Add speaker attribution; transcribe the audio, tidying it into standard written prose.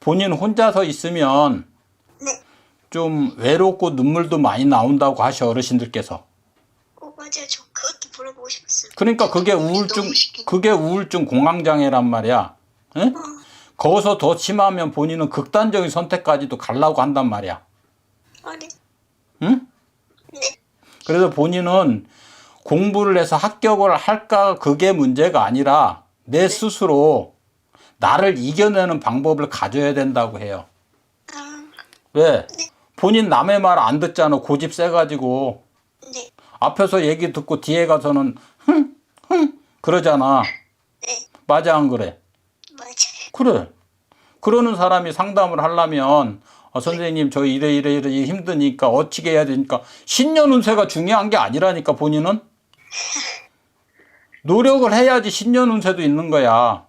Speaker 1: 본인 혼자서 있으면
Speaker 2: 네.
Speaker 1: 좀 외롭고 눈물도 많이 나온다고 하셔, 어르신들께서.
Speaker 2: 맞아요. 저 그것도 물어보고 싶었어요.
Speaker 1: 그러니까 그게 우울증 공황장애란 말이야. 응? 거기서 더 심하면 본인은 극단적인 선택까지도 가려고 한단 말이야.
Speaker 2: 네.
Speaker 1: 응?
Speaker 2: 네.
Speaker 1: 그래서 본인은 공부를 해서 합격을 할까 그게 문제가 아니라 내 스스로 나를 이겨내는 방법을 가져야 된다고 해요. 왜? 본인 남의 말 안 듣잖아. 고집 세가지고.
Speaker 2: 네.
Speaker 1: 앞에서 얘기 듣고 뒤에 가서는 흥 그러잖아.
Speaker 2: 네.
Speaker 1: 맞아 안 그래?
Speaker 2: 맞아요.
Speaker 1: 그래. 그러는 사람이 상담을 하려면 선생님 저 이래 힘드니까 어찌게 해야 되니까 신년운세가 중요한 게 아니라니까 본인은. 노력을 해야지 신년운세도 있는 거야.